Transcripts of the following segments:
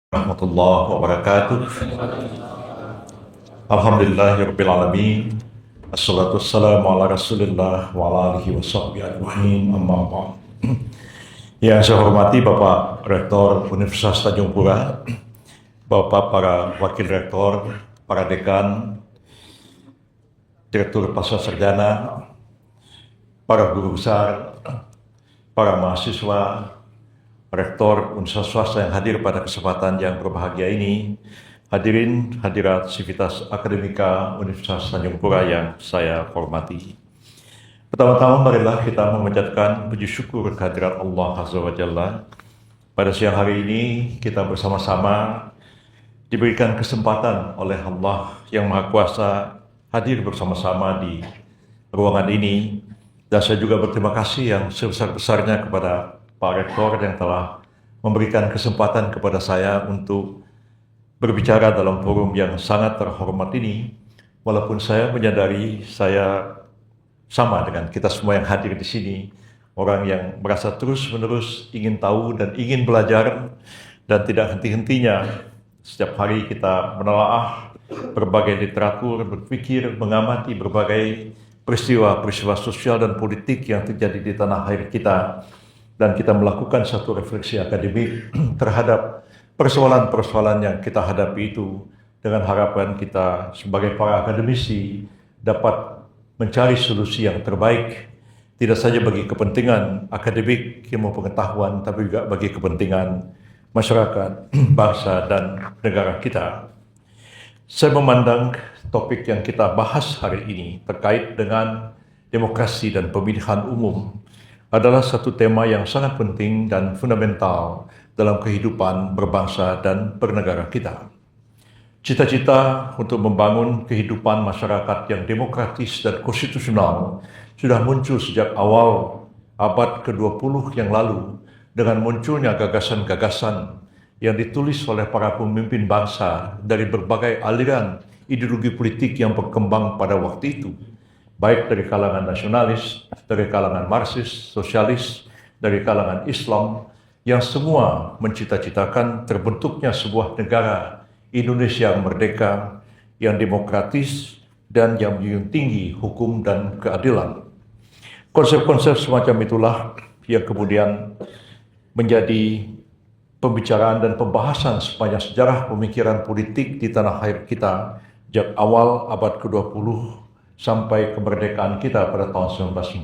Warahmatullahi wabarakatuh. Alhamdulillahirabbil alamin. Assalatu wassalamu ala Rasulillah wa ala alihi washabbihi ajmain. Amma ba'd. Yang saya hormati Bapak Rektor Universitas Tanjung Pura, Bapak para Wakil Rektor, para Dekan, Direktur Pasca Sarjana, para guru besar, para mahasiswa, Rektor Universitas Swasta yang hadir pada kesempatan yang berbahagia ini, hadirin hadirat Sivitas Akademika Universitas Tanjung Pura yang saya hormati. Pertama-tama marilah kita memanjatkan puji syukur kehadirat Allah Azza wa Jalla. Pada siang hari ini kita bersama-sama diberikan kesempatan oleh Allah yang Maha Kuasa hadir bersama-sama di ruangan ini. Dan saya juga berterima kasih yang sebesar-besarnya kepada Pak Rektor yang telah memberikan kesempatan kepada saya untuk berbicara dalam forum yang sangat terhormat ini. Walaupun saya menyadari saya sama dengan kita semua yang hadir di sini, orang yang merasa terus-menerus ingin tahu dan ingin belajar dan tidak henti-hentinya. Setiap hari kita menelaah berbagai literatur, berpikir, mengamati berbagai peristiwa-peristiwa sosial dan politik yang terjadi di tanah air kita. Dan kita melakukan satu refleksi akademik terhadap persoalan-persoalan yang kita hadapi itu dengan harapan kita sebagai para akademisi dapat mencari solusi yang terbaik, tidak saja bagi kepentingan akademik ilmu pengetahuan, tapi juga bagi kepentingan masyarakat, bangsa, dan negara kita. Saya memandang topik yang kita bahas hari ini terkait dengan demokrasi dan pemilihan umum adalah satu tema yang sangat penting dan fundamental dalam kehidupan berbangsa dan bernegara kita. Cita-cita untuk membangun kehidupan masyarakat yang demokratis dan konstitusional sudah muncul sejak awal abad ke-20 yang lalu dengan munculnya gagasan-gagasan yang ditulis oleh para pemimpin bangsa dari berbagai aliran ideologi politik yang berkembang pada waktu itu, baik dari kalangan nasionalis, dari kalangan Marxis, sosialis, dari kalangan Islam, yang semua mencita-citakan terbentuknya sebuah negara Indonesia yang merdeka, yang demokratis, dan yang menjunjung tinggi hukum dan keadilan. Konsep-konsep semacam itulah yang kemudian menjadi pembicaraan dan pembahasan sepanjang sejarah pemikiran politik di tanah air kita sejak awal abad ke-20 sampai kemerdekaan kita pada tahun 1945,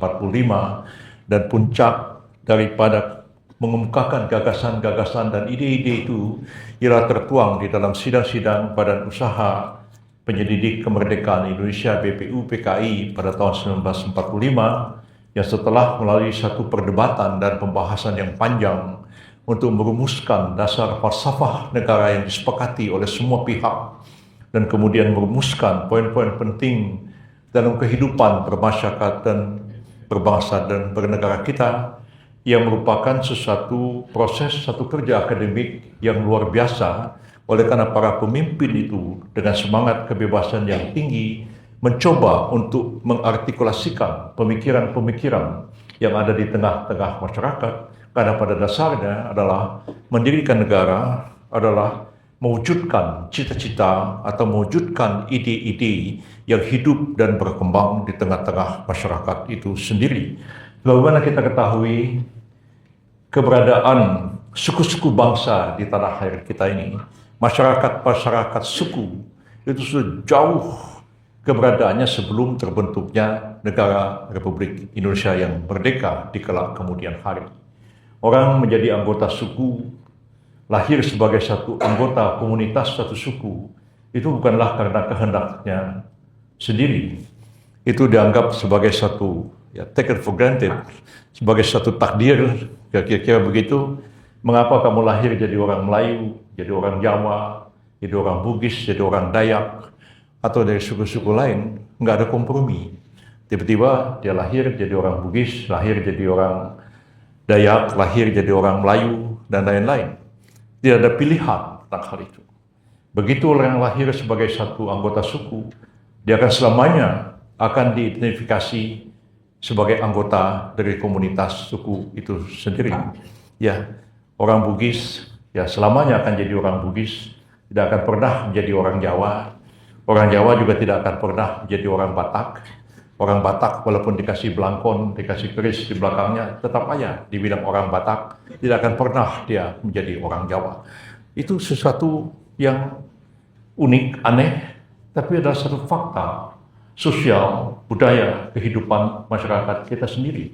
dan puncak daripada mengemukakan gagasan-gagasan dan ide-ide itu ialah tertuang di dalam sidang-sidang Badan Usaha Penyelidik Kemerdekaan Indonesia BPU PKI pada tahun 1945, yang setelah melalui satu perdebatan dan pembahasan yang panjang untuk merumuskan dasar falsafah negara yang disepakati oleh semua pihak dan kemudian merumuskan poin-poin penting dalam kehidupan bermasyarakat dan berbangsa dan bernegara kita, yang merupakan sesuatu proses, satu kerja akademik yang luar biasa, oleh karena para pemimpin itu dengan semangat kebebasan yang tinggi mencoba untuk mengartikulasikan pemikiran-pemikiran yang ada di tengah-tengah masyarakat, karena pada dasarnya adalah mendirikan negara adalah mewujudkan cita-cita atau mewujudkan ide-ide yang hidup dan berkembang di tengah-tengah masyarakat itu sendiri. Bagaimana kita ketahui keberadaan suku-suku bangsa di tanah air kita ini, masyarakat suku itu sudah jauh keberadaannya sebelum terbentuknya negara Republik Indonesia yang merdeka di kelak kemudian hari. Orang menjadi anggota suku, lahir sebagai satu anggota komunitas satu suku, itu bukanlah karena kehendaknya sendiri. Itu dianggap sebagai satu, taken for granted, sebagai satu takdir, kira-kira begitu. Mengapa kamu lahir jadi orang Melayu, jadi orang Jawa, jadi orang Bugis, jadi orang Dayak, atau dari suku-suku lain, nggak ada kompromi. Tiba-tiba dia lahir jadi orang Bugis, lahir jadi orang Dayak, lahir jadi orang Melayu, dan lain-lain. Tidak ada pilihan tentang hal itu. Begitu orang yang lahir sebagai satu anggota suku, dia akan selamanya akan diidentifikasi sebagai anggota dari komunitas suku itu sendiri. Ya, orang Bugis ya selamanya akan jadi orang Bugis, tidak akan pernah menjadi orang Jawa. Orang Jawa juga tidak akan pernah menjadi orang Batak. Orang Batak walaupun dikasih belangkon, dikasih keris di belakangnya, tetap aja dibilang orang Batak, tidak akan pernah dia menjadi orang Jawa. Itu sesuatu yang unik, aneh, tapi adalah satu fakta sosial, budaya, kehidupan masyarakat kita sendiri.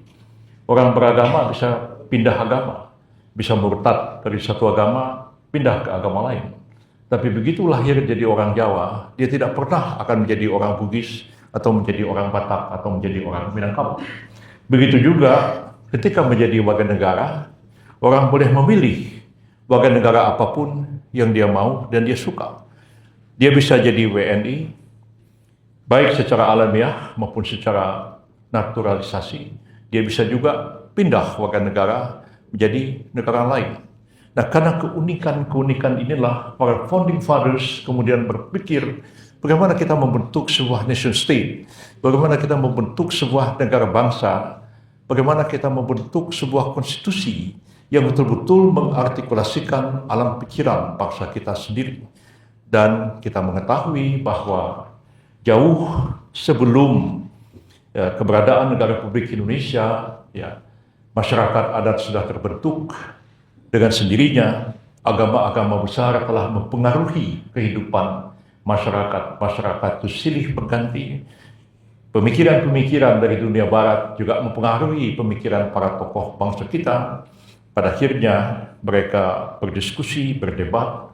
Orang beragama bisa pindah agama, bisa murtad dari satu agama, pindah ke agama lain. Tapi begitu lahir jadi orang Jawa, dia tidak pernah akan menjadi orang Bugis, atau menjadi orang Batak, atau menjadi orang Minangkabau. Begitu juga ketika menjadi warga negara, orang boleh memilih warga negara apapun yang dia mau dan dia suka. Dia bisa jadi WNI, baik secara alamiah maupun secara naturalisasi. Dia bisa juga pindah warga negara menjadi negara lain. Nah, karena keunikan-keunikan inilah para founding fathers kemudian berpikir bagaimana kita membentuk sebuah nation state, bagaimana kita membentuk sebuah negara bangsa, bagaimana kita membentuk sebuah konstitusi yang betul-betul mengartikulasikan alam pikiran bangsa kita sendiri. Dan kita mengetahui bahwa jauh sebelum keberadaan negara Republik Indonesia, masyarakat adat sudah terbentuk. Dengan sendirinya, agama-agama besar telah mempengaruhi kehidupan masyarakat. Masyarakat itu silih berganti. Pemikiran-pemikiran dari dunia barat juga mempengaruhi pemikiran para tokoh bangsa kita. Pada akhirnya, mereka berdiskusi, berdebat,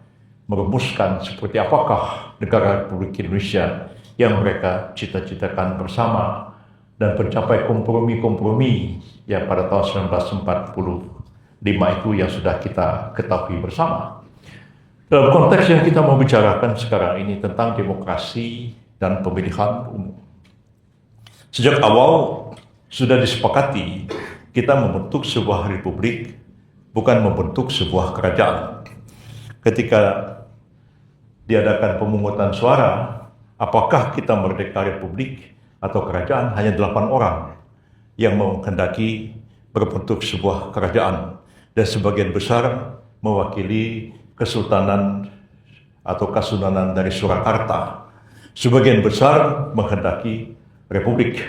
merumuskan seperti apakah negara Republik Indonesia yang mereka cita-citakan bersama dan mencapai kompromi-kompromi yang pada tahun 1945 itu yang sudah kita ketahui bersama. Dalam konteks yang kita mau bicarakan sekarang ini tentang demokrasi dan pemilihan umum. Sejak awal sudah disepakati kita membentuk sebuah republik, bukan membentuk sebuah kerajaan. Ketika diadakan pemungutan suara, apakah kita merdeka republik atau kerajaan, hanya 8 orang yang menghendaki berbentuk sebuah kerajaan. Dan sebagian besar mewakili Kesultanan atau Kasunanan dari Surakarta. Sebagian besar menghendaki republik.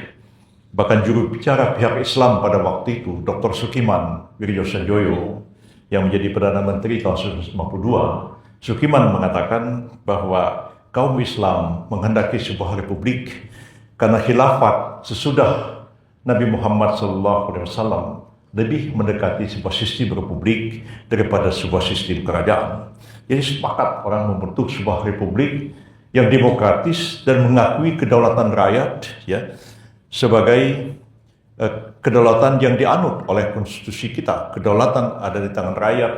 Bahkan juru bicara pihak Islam pada waktu itu, Dr. Sukiman Wirjosanjoyo, yang menjadi Perdana Menteri tahun 1952, Sukiman mengatakan bahwa kaum Islam menghendaki sebuah republik karena khilafat sesudah Nabi Muhammad SAW lebih mendekati sebuah sistem republik daripada sebuah sistem kerajaan. Jadi sepakat orang membentuk sebuah republik yang demokratis dan mengakui kedaulatan rakyat sebagai kedaulatan yang dianut oleh konstitusi kita. Kedaulatan ada di tangan rakyat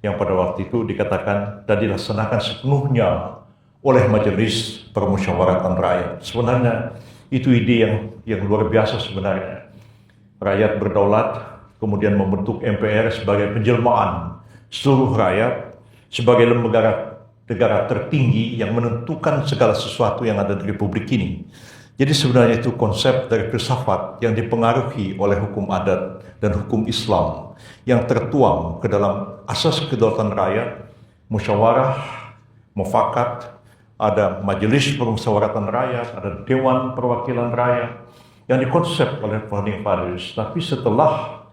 yang pada waktu itu dikatakan dan dilaksanakan sepenuhnya oleh Majelis Permusyawaratan Rakyat. Sebenarnya itu ide yang luar biasa sebenarnya. Rakyat berdaulat, kemudian membentuk MPR sebagai penjelmaan seluruh rakyat sebagai lembaga negara tertinggi yang menentukan segala sesuatu yang ada di Republik ini. Jadi sebenarnya itu konsep dari filsafat yang dipengaruhi oleh hukum adat dan hukum Islam yang tertuang ke dalam asas kedaulatan rakyat, musyawarah, mufakat, ada majelis permusyawaratan rakyat, ada dewan perwakilan rakyat yang dikonsep oleh founding fathers. Tapi setelah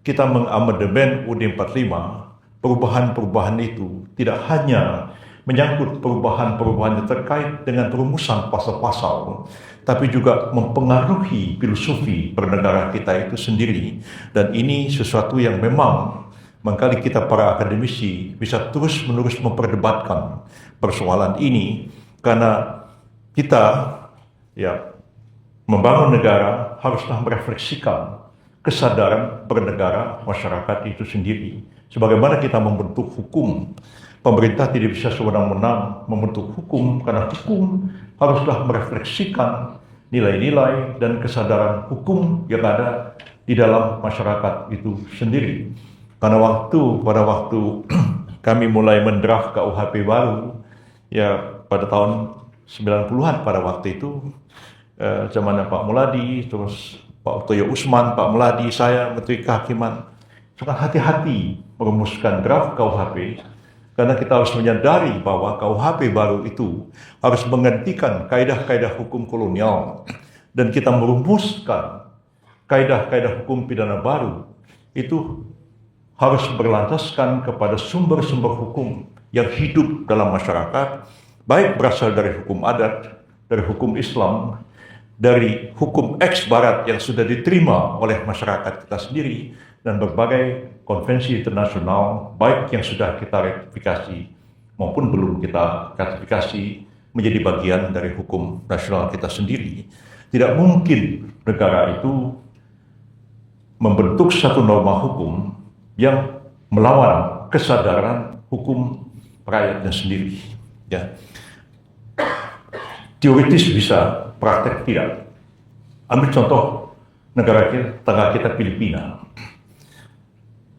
kita mengamandemen UUD 45, perubahan-perubahan itu tidak hanya menyangkut perubahan-perubahan yang terkait dengan perumusan pasal-pasal, tapi juga mempengaruhi filosofi bernegara kita itu sendiri. Dan ini sesuatu yang memang mangkali kita para akademisi bisa terus-menerus memperdebatkan persoalan ini, karena kita membangun negara haruslah merefleksikan kesadaran bernegara masyarakat itu sendiri. Sebagaimana kita membentuk hukum, pemerintah tidak bisa sewenang-wenang membentuk hukum, karena hukum haruslah merefleksikan nilai-nilai dan kesadaran hukum yang ada di dalam masyarakat itu sendiri. Karena pada waktu kami mulai mendraft KUHP baru, pada tahun 90-an pada waktu itu, zamannya Pak Muladi, terus Pak Otoyo Usman, Pak Muladi, saya, Menteri Kehakiman, sangat hati-hati merumuskan draft KUHP, karena kita harus menyadari bahwa KUHP baru itu harus menggantikan kaidah-kaidah hukum kolonial, dan kita merumuskan kaidah-kaidah hukum pidana baru itu harus berlandaskan kepada sumber-sumber hukum yang hidup dalam masyarakat, baik berasal dari hukum adat, dari hukum Islam, dari hukum ex-Barat yang sudah diterima oleh masyarakat kita sendiri, dan berbagai konvensi internasional, baik yang sudah kita ratifikasi maupun belum kita ratifikasi, menjadi bagian dari hukum nasional kita sendiri. Tidak mungkin negara itu membentuk satu norma hukum yang melawan kesadaran hukum rakyatnya sendiri. Ya. Teoritis bisa, praktek tidak. Ambil contoh negara tetangga kita, Filipina.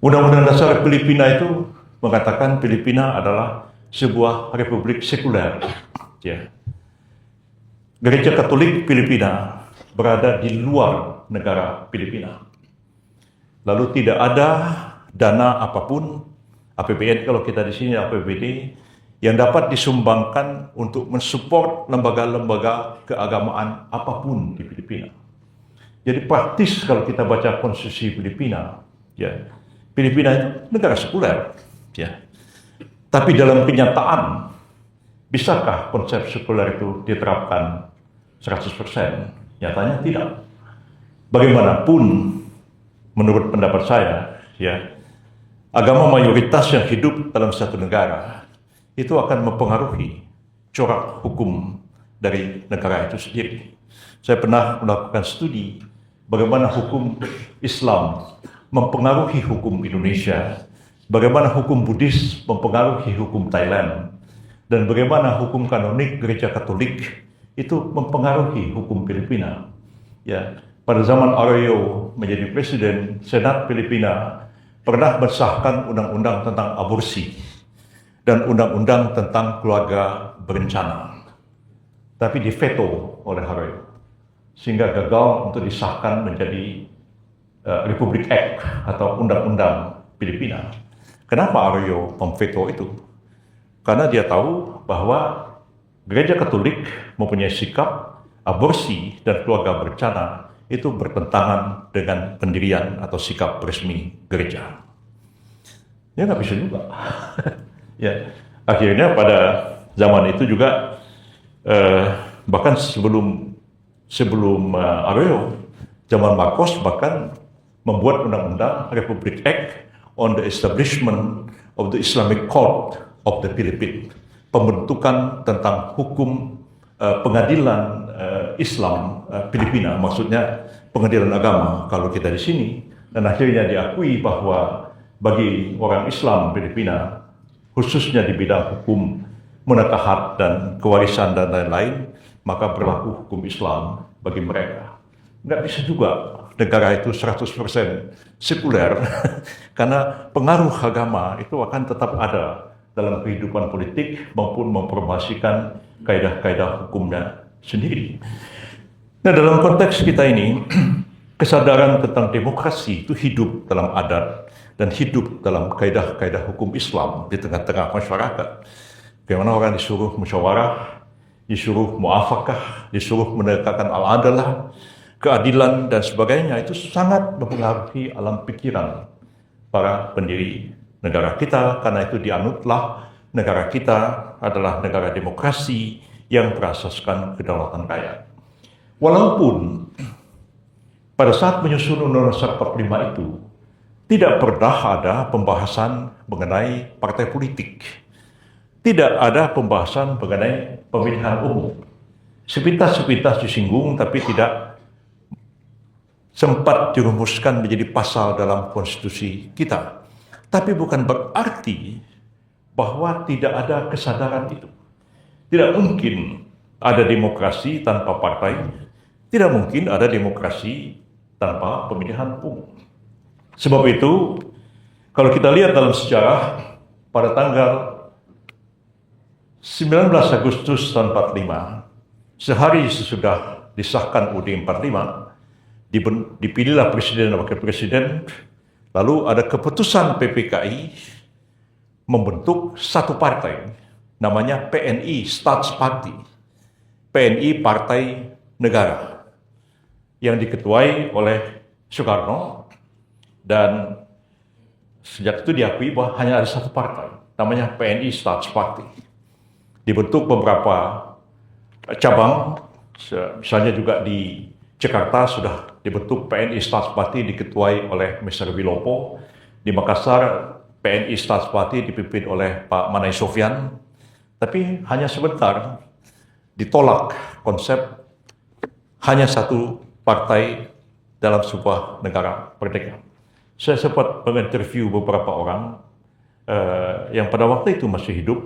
Undang-Undang Dasar Filipina itu mengatakan Filipina adalah sebuah republik sekuler. Ya. Gereja Katolik Filipina berada di luar negara Filipina. Lalu tidak ada dana apapun, APBN kalau kita di sini APBD, yang dapat disumbangkan untuk mensupport lembaga-lembaga keagamaan apapun di Filipina. Jadi praktis kalau kita baca konstitusi Filipina, ya, Filipina itu negara sekuler, ya. Tapi dalam kenyataan, bisakah konsep sekuler itu diterapkan 100%? Nyatanya tidak. Bagaimanapun, menurut pendapat saya, ya, agama mayoritas yang hidup dalam satu negara itu akan mempengaruhi corak hukum dari negara itu sendiri. Saya pernah melakukan studi bagaimana hukum Islam mempengaruhi hukum Indonesia, bagaimana hukum Buddhis mempengaruhi hukum Thailand, dan bagaimana hukum kanonik Gereja Katolik itu mempengaruhi hukum Filipina. Ya, pada zaman Arroyo menjadi presiden, Senat Filipina pernah mensahkan undang-undang tentang aborsi dan undang-undang tentang keluarga berencana, tapi diveto oleh Arroyo, sehingga gagal untuk disahkan menjadi Republic Act atau Undang-Undang Filipina. Kenapa Arroyo memveto itu? Karena dia tahu bahwa Gereja Katolik mempunyai sikap aborsi dan keluarga berencana itu bertentangan dengan pendirian atau sikap resmi gereja. Ya nggak bisa juga. Ya, akhirnya pada zaman itu juga bahkan sebelum Arroyo, zaman Marcos bahkan membuat undang-undang Republic Act on the Establishment of the Islamic Court of the Philippines, pembentukan tentang hukum pengadilan Islam Filipina, maksudnya pengadilan agama kalau kita di sini, dan akhirnya diakui bahwa bagi orang Islam Filipina, khususnya di bidang hukum munakahat dan kewarisan dan lain-lain, maka berlaku hukum Islam bagi mereka. Nggak bisa juga negara itu 100% sekuler, karena pengaruh agama itu akan tetap ada dalam kehidupan politik maupun mempromosikan kaidah-kaidah hukumnya sendiri. Nah, dalam konteks kita ini, kesadaran tentang demokrasi itu hidup dalam adat dan hidup dalam kaidah-kaidah hukum Islam di tengah-tengah masyarakat. Bagaimana orang disuruh musyawarah, disuruh muafakah, disuruh menegakkan al-adalah, keadilan dan sebagainya, itu sangat mempengaruhi alam pikiran para pendiri negara kita, karena itu dianutlah negara kita adalah negara demokrasi yang berasaskan kedaulatan rakyat. Walaupun pada saat menyusun Undang-Undang Dasar 45 itu tidak pernah ada pembahasan mengenai partai politik, tidak ada pembahasan mengenai pemilihan umum. Sepintas-sepintas disinggung, tapi tidak sempat dirumuskan menjadi pasal dalam konstitusi kita. Tapi bukan berarti bahwa tidak ada kesadaran itu. Tidak mungkin ada demokrasi tanpa partai, tidak mungkin ada demokrasi tanpa pemilihan umum. Sebab itu, kalau kita lihat dalam sejarah, pada tanggal 19 Agustus tahun 45, sehari sesudah disahkan UUD 45, dipilihlah presiden dan wakil presiden, Lalu ada keputusan PPKI membentuk satu partai, namanya PNI Staatsparti, PNI Partai Negara, yang diketuai oleh Soekarno, dan sejak itu diakui bahwa hanya ada satu partai, namanya PNI Staatsparti. Dibentuk beberapa cabang, misalnya juga di Jakarta sudah dibentuk PNI Staatsparti diketuai oleh Mr. Wilopo. Di Makassar PNI Staatsparti dipimpin oleh Pak Manai Sofyan. Tapi hanya sebentar ditolak konsep hanya satu partai dalam sebuah negara merdeka. Saya sempat menginterview beberapa orang yang pada waktu itu masih hidup,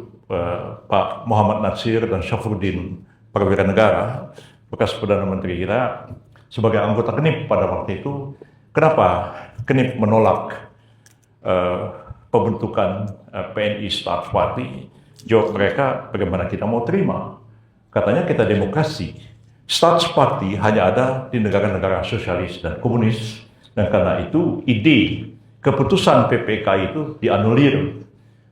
Pak Muhammad Natsir dan Syafruddin Perwira Negara, bekas Perdana Menteri kita, sebagai anggota KNIP pada waktu itu. Kenapa KNIP menolak pembentukan PNI Staatsparti? Jawab mereka, bagaimana kita mau terima? Katanya kita demokrasi. Staatsparti hanya ada di negara-negara sosialis dan komunis, dan karena itu ide keputusan PPK itu dianulir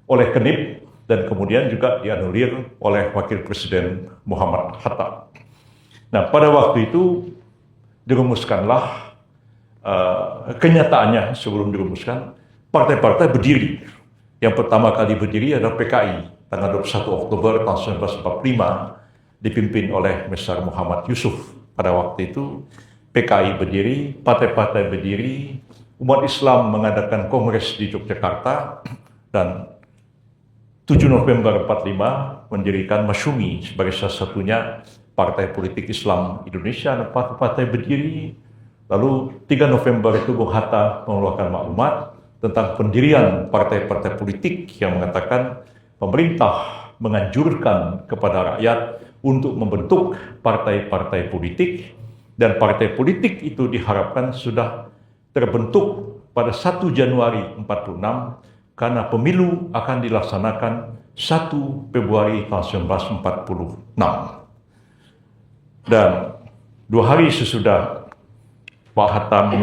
oleh KNIP dan kemudian juga dianulir oleh Wakil Presiden Muhammad Hatta. Nah, pada waktu itu dirumuskanlah, kenyataannya sebelum dirumuskan, partai-partai berdiri. Yang pertama kali berdiri adalah PKI, tanggal 21 Oktober tahun 1945, dipimpin oleh Mr. Muhammad Yusuf. Pada waktu itu PKI berdiri, partai-partai berdiri, umat Islam mengadakan kongres di Yogyakarta, dan 7 November 45 mendirikan Masyumi sebagai salah satunya partai politik Islam Indonesia, dan partai-partai berdiri. Lalu 3 November itu Bung Hatta mengeluarkan maklumat tentang pendirian partai-partai politik yang mengatakan pemerintah menganjurkan kepada rakyat untuk membentuk partai-partai politik, dan partai politik itu diharapkan sudah terbentuk pada 1 Januari 46 karena pemilu akan dilaksanakan 1 Februari tahun 1946. Dan 2 hari sesudah Pak Hatta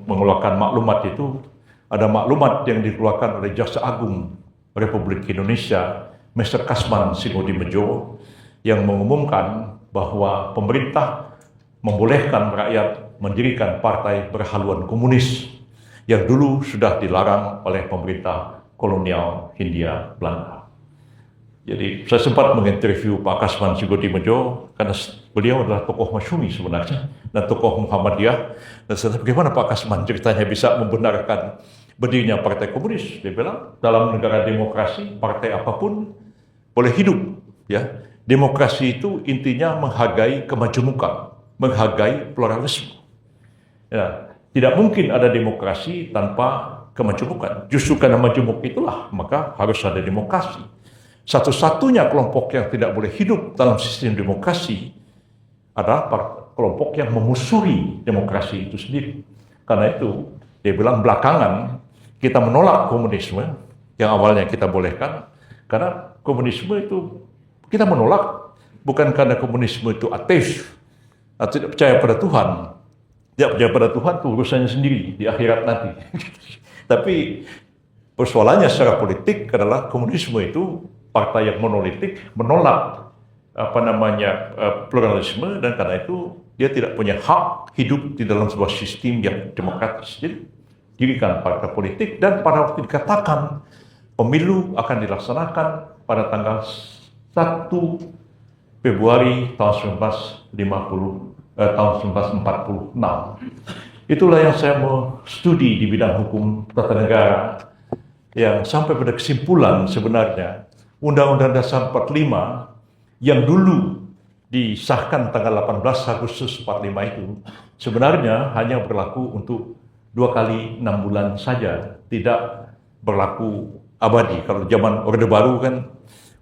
mengeluarkan maklumat itu, ada maklumat yang dikeluarkan oleh Jaksa Agung Republik Indonesia, Mr. Kasman Singodimedjo, yang mengumumkan bahwa pemerintah membolehkan rakyat mendirikan partai berhaluan komunis yang dulu sudah dilarang oleh pemerintah kolonial Hindia Belanda. Jadi saya sempat menginterview Pak Kasman Singodimedjo karena beliau adalah tokoh Masyumi sebenarnya dan tokoh Muhammadiyah, dan saya tanya, bagaimana Pak Kasman ceritanya bisa membenarkan berdirinya partai komunis? Dia bilang, dalam negara demokrasi partai apapun boleh hidup, ya. Demokrasi itu intinya menghargai kemajemukan, menghargai pluralisme. Ya, tidak mungkin ada demokrasi tanpa kemajemukan. Justru karena majemuk itulah maka harus ada demokrasi. Satu-satunya kelompok yang tidak boleh hidup dalam sistem demokrasi adalah kelompok yang memusuhi demokrasi itu sendiri. Karena itu dia bilang belakangan kita menolak komunisme yang awalnya kita bolehkan, karena komunisme itu kita menolak bukan karena komunisme itu ateis atau tidak percaya pada Tuhan. Tidak percaya pada Tuhan itu urusannya sendiri di akhirat nanti. Tapi persoalannya secara politik adalah komunisme itu partai yang monolitik, menolak pluralisme, dan karena itu dia tidak punya hak hidup di dalam sebuah sistem yang demokratis. Jadi dirikan partai politik, dan pada waktu dikatakan pemilu akan dilaksanakan pada tanggal 1 Februari tahun 1946. Itulah yang saya mau studi di bidang hukum tata negara, yang sampai pada kesimpulan sebenarnya Undang-Undang Dasar 45 yang dulu disahkan tanggal 18 Agustus 45 itu sebenarnya hanya berlaku untuk 2 kali 6 bulan saja, tidak berlaku abadi. Kalau zaman Orde Baru kan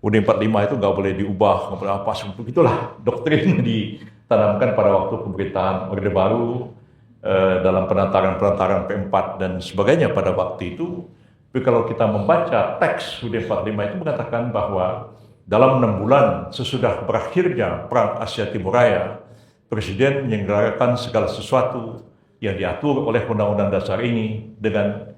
UUD 45 itu nggak boleh diubah, nggak boleh apa, begitulah doktrin ditanamkan pada waktu pemerintahan Orde Baru dalam penantaran P4 dan sebagainya pada waktu itu. Tapi kalau kita membaca teks UUD 45 itu mengatakan bahwa dalam 6 bulan sesudah berakhirnya Perang Asia Timur Raya, Presiden menyelenggarakan segala sesuatu yang diatur oleh Undang-Undang Dasar ini dengan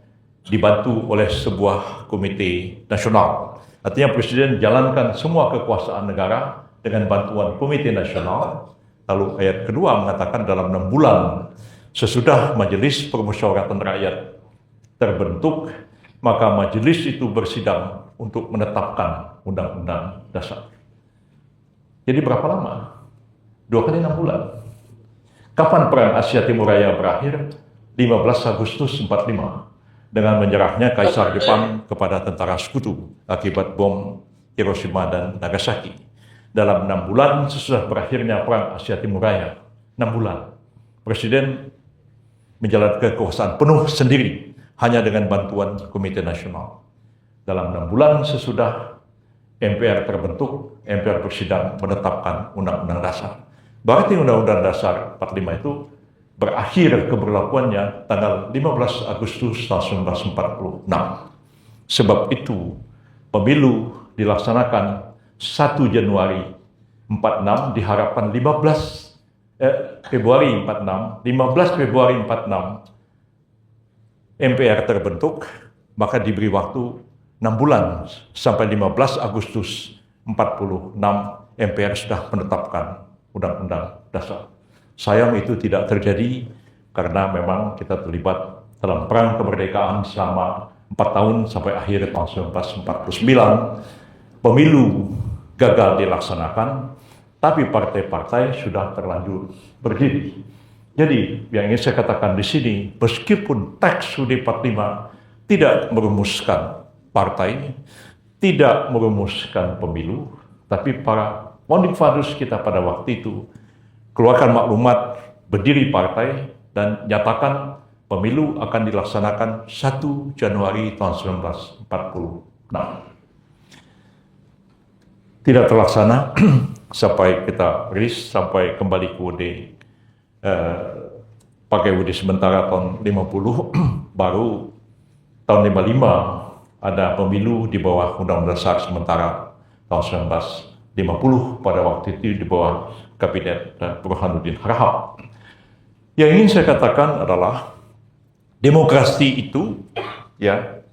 dibantu oleh sebuah komite nasional. Artinya Presiden jalankan semua kekuasaan negara dengan bantuan komite nasional. Lalu ayat kedua mengatakan dalam 6 bulan sesudah Majelis Permusyawaratan Rakyat terbentuk, maka majelis itu bersidang untuk menetapkan Undang-Undang Dasar. Jadi berapa lama? 2 kali 6 bulan. Kapan Perang Asia Timur Raya berakhir? 15 Agustus 45 dengan menyerahnya Kaisar Jepang kepada tentara sekutu akibat bom Hiroshima dan Nagasaki. Dalam 6 bulan sesudah berakhirnya Perang Asia Timur Raya, 6 bulan, Presiden menjalankan kekuasaan penuh sendiri hanya dengan bantuan Komite Nasional. Dalam 6 bulan sesudah MPR terbentuk, MPR bersidang menetapkan Undang-Undang Dasar. Berarti Undang-Undang Dasar 45 itu berakhir keberlakuannya tanggal 15 Agustus 1946. Sebab itu pemilu dilaksanakan 1 Januari 46, diharapkan 15 Februari 46, 15 Februari 46 MPR terbentuk, maka diberi waktu 6 bulan sampai 15 Agustus 46 MPR sudah menetapkan Undang-Undang Dasar. Sayang itu tidak terjadi karena memang kita terlibat dalam perang kemerdekaan selama 4 tahun sampai akhir tahun 1949. Pemilu gagal dilaksanakan, tapi partai-partai sudah terlanjur berdiri. Jadi yang ingin saya katakan di sini, meskipun teks UUD 45 tidak merumuskan partai, tidak merumuskan pemilu, tapi para founding fathers kita pada waktu itu keluarkan maklumat, berdiri partai, dan nyatakan pemilu akan dilaksanakan 1 Januari tahun 1946. Tidak terlaksana sampai kita rilis, sampai kembali ke UUD, pakai UUD sementara tahun 50, baru tahun 55 ada pemilu di bawah Undang-Undang Dasar sementara tahun 1950 pada waktu itu di bawah Kabinet Burhanuddin Harahap. Yang ingin saya katakan adalah demokrasi itu ya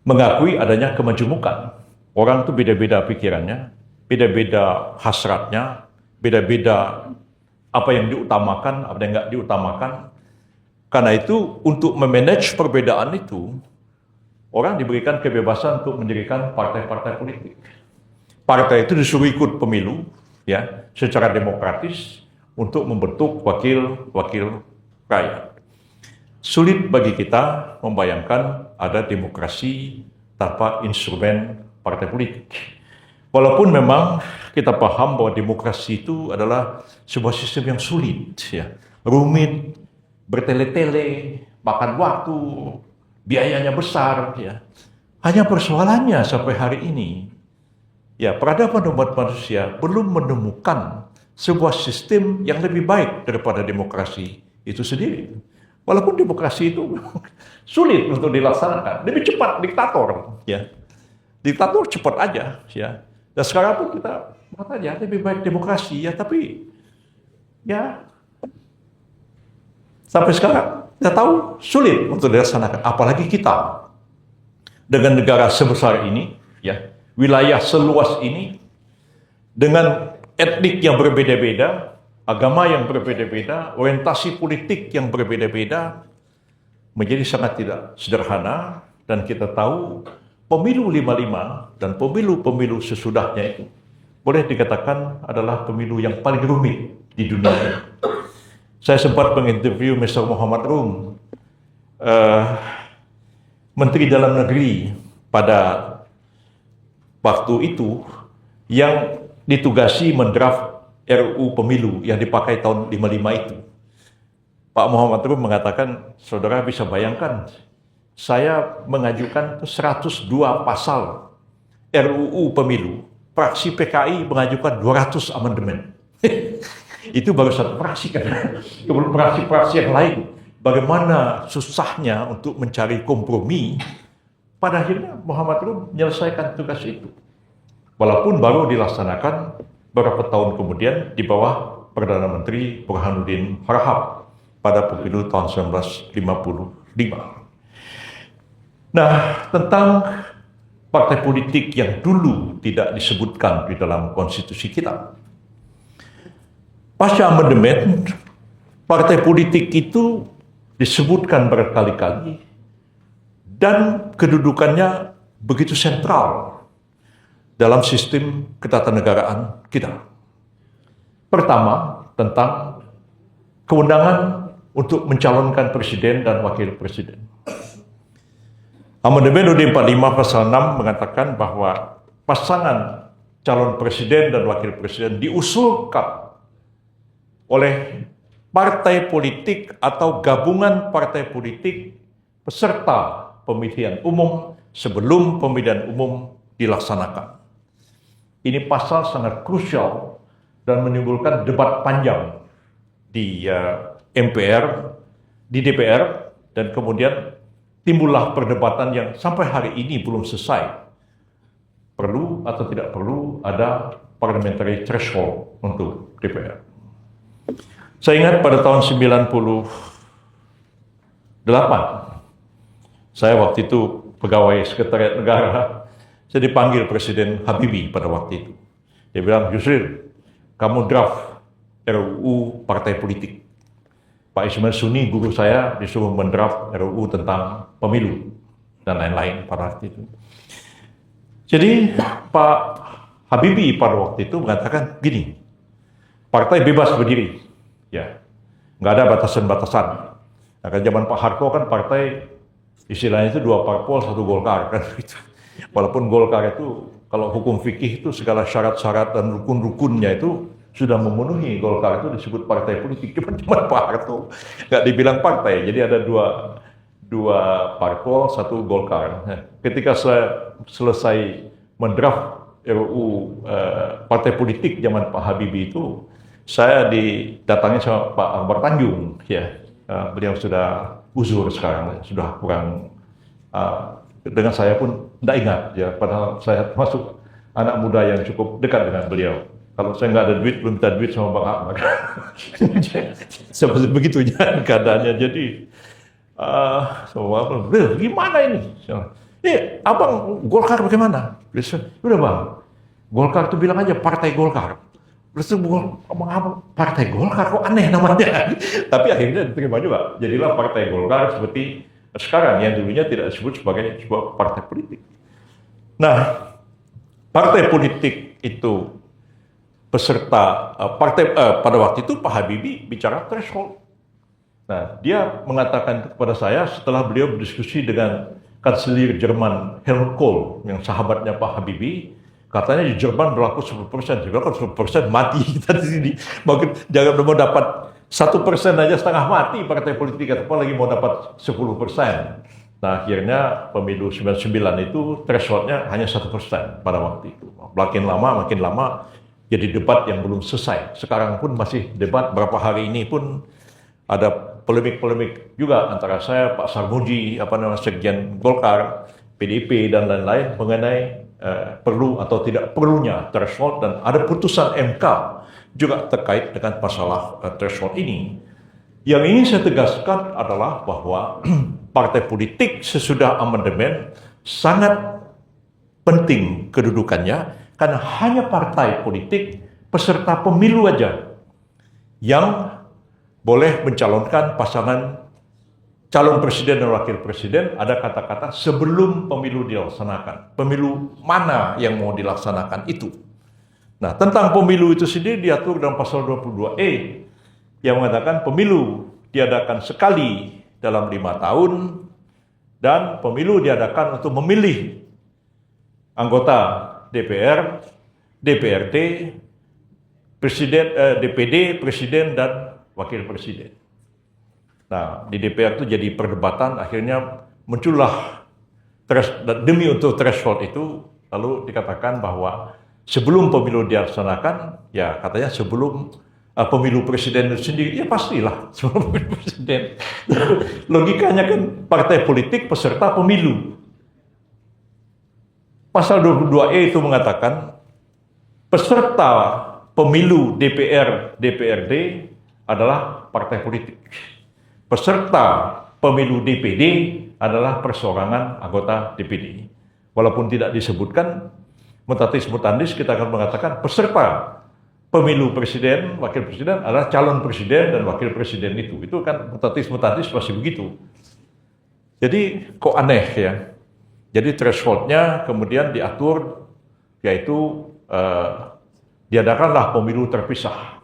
mengakui adanya kemajemukan. Orang itu beda-beda pikirannya, beda-beda hasratnya, beda-beda apa yang diutamakan, apa yang nggak diutamakan. Karena itu untuk memanage perbedaan itu, orang diberikan kebebasan untuk mendirikan partai-partai politik. Partai itu disuruh ikut pemilu, ya, secara demokratis untuk membentuk wakil-wakil rakyat. Sulit bagi kita membayangkan ada demokrasi tanpa instrumen partai politik. Walaupun memang kita paham bahwa demokrasi itu adalah sebuah sistem yang sulit, ya, rumit, bertele-tele, makan waktu, biayanya besar, ya. Hanya persoalannya sampai hari ini, ya, peradaban umat manusia belum menemukan sebuah sistem yang lebih baik daripada demokrasi itu sendiri. Walaupun demokrasi itu sulit untuk dilaksanakan, lebih cepat diktator, ya. Diktator cepat aja, ya. Dan sekarang pun kita katanya lebih baik demokrasi, ya, tapi ya sampai sekarang kita tahu sulit untuk dilaksanakan. Apalagi kita dengan negara sebesar ini, ya, wilayah seluas ini, dengan etnik yang berbeda-beda, agama yang berbeda-beda, orientasi politik yang berbeda-beda, menjadi sangat tidak sederhana. Dan kita tahu pemilu 55 dan pemilu-pemilu sesudahnya itu boleh dikatakan adalah pemilu yang paling rumit di dunia. Saya sempat menginterview Mr. Muhammad Rum, Menteri Dalam Negeri pada waktu itu yang ditugasi mendraft RUU pemilu yang dipakai tahun 55 itu. Pak Muhammad Rum mengatakan, saudara bisa bayangkan, saya mengajukan 102 pasal RUU pemilu, fraksi PKI mengajukan 200 amandemen. Itu baru satu fraksi kan. Kemudian fraksi-fraksi yang lain, bagaimana susahnya untuk mencari kompromi. Pada akhirnya Muhammad Rum menyelesaikan tugas itu. Walaupun baru dilaksanakan beberapa tahun kemudian di bawah Perdana Menteri Burhanuddin Harahap pada pemilu tahun 1955. Nah, tentang partai politik yang dulu tidak disebutkan di dalam konstitusi kita. Pasca amandemen, partai politik itu disebutkan berkali-kali dan kedudukannya begitu sentral dalam sistem ketatanegaraan kita. Pertama, tentang kewenangan untuk mencalonkan presiden dan wakil presiden. Amandemen UUD 45 pasal 6 mengatakan bahwa pasangan calon presiden dan wakil presiden diusulkan oleh partai politik atau gabungan partai politik peserta pemilihan umum sebelum pemilihan umum dilaksanakan. Ini pasal sangat krusial dan menimbulkan debat panjang di MPR, di DPR, dan kemudian timbullah perdebatan yang sampai hari ini belum selesai. Perlu atau tidak perlu ada parliamentary threshold untuk DPR. Saya ingat pada tahun 98, saya waktu itu pegawai sekretariat negara, saya dipanggil Presiden Habibie pada waktu itu. Dia bilang, Yusril, kamu draft RUU partai politik. Pak Ismail Suni, guru saya, disuruh mendraft RUU tentang pemilu dan lain-lain pada waktu itu. Jadi Pak Habibie pada waktu itu mengatakan gini, partai bebas berdiri, ya, nggak ada batasan-batasan. Nah, kan zaman Pak Harto kan partai istilahnya itu 2 parpol 1 Golkar kan gitu. Walaupun Golkar itu kalau hukum fikih itu segala syarat-syarat dan rukun-rukunnya itu sudah memenuhi, Golkar itu disebut partai politik. Cuma Pak Harto nggak dibilang partai, jadi ada dua parpol, 1 Golkar. Nah, ketika saya selesai mendraft RUU partai politik zaman Pak Habibie itu, saya didatangi sama Pak Akbar Tanjung, ya, beliau sudah uzur sekarang, sudah kurang, dengan saya pun tidak ingat, ya, padahal saya masuk anak muda yang cukup dekat dengan beliau. Kalau saya nggak ada duit, belum minta duit sama Bang Akbar. Seperti begitunya keadaannya. Jadi, gimana ini? Abang Golkar bagaimana? Udah Bang, Golkar itu bilang aja partai Golkar. Terus abang partai Golkar kok aneh namanya. Tapi akhirnya diterima juga. Jadilah partai Golkar seperti sekarang yang dulunya tidak disebut sebagai sebuah partai politik. Nah, partai politik itu peserta pada waktu itu Pak Habibie bicara threshold. Nah, dia mengatakan kepada saya setelah beliau berdiskusi dengan kanselir Jerman Helmut Kohl yang sahabatnya Pak Habibie, katanya di Jerman berlaku 10%, juga kan 10% mati kita di sini. Mungkin jangan mau dapat 1% aja setengah mati partai politik, apalagi mau dapat 10%. Nah, akhirnya pemilu 99 itu thresholdnya hanya 1% pada waktu itu. Makin lama jadi debat yang belum selesai. Sekarang pun masih debat, berapa hari ini pun ada polemik-polemik juga antara saya, Pak Sarmuji, Sekjen Golkar, PDIP, dan lain-lain mengenai perlu atau tidak perlunya threshold, dan ada putusan MK juga terkait dengan masalah threshold ini. Yang ingin saya tegaskan adalah bahwa partai politik sesudah amandemen sangat penting kedudukannya, karena hanya partai politik peserta pemilu aja yang boleh mencalonkan pasangan calon presiden dan wakil presiden. Ada kata-kata sebelum pemilu dilaksanakan. Pemilu mana yang mau dilaksanakan itu. Nah, tentang pemilu itu sendiri diatur dalam pasal 22E yang mengatakan pemilu diadakan sekali dalam 5 tahun dan pemilu diadakan untuk memilih anggota DPR, DPRD, DPD, presiden, dan wakil presiden. Nah, di DPR itu jadi perdebatan, akhirnya muncullah demi untuk threshold itu, lalu dikatakan bahwa sebelum pemilu dilaksanakan, ya katanya sebelum pemilu presiden itu sendiri, ya pastilah sebelum pemilu presiden. Logikanya kan partai politik peserta pemilu. Pasal 22E itu mengatakan peserta pemilu DPR, DPRD adalah partai politik. Peserta pemilu DPD adalah perseorangan anggota DPD. Walaupun tidak disebutkan, mutatis mutandis kita akan mengatakan peserta pemilu presiden, wakil presiden adalah calon presiden dan wakil presiden itu. Itu kan mutatis mutandis masih begitu. Jadi kok aneh ya. Jadi thresholdnya kemudian diatur, yaitu diadakanlah pemilu terpisah.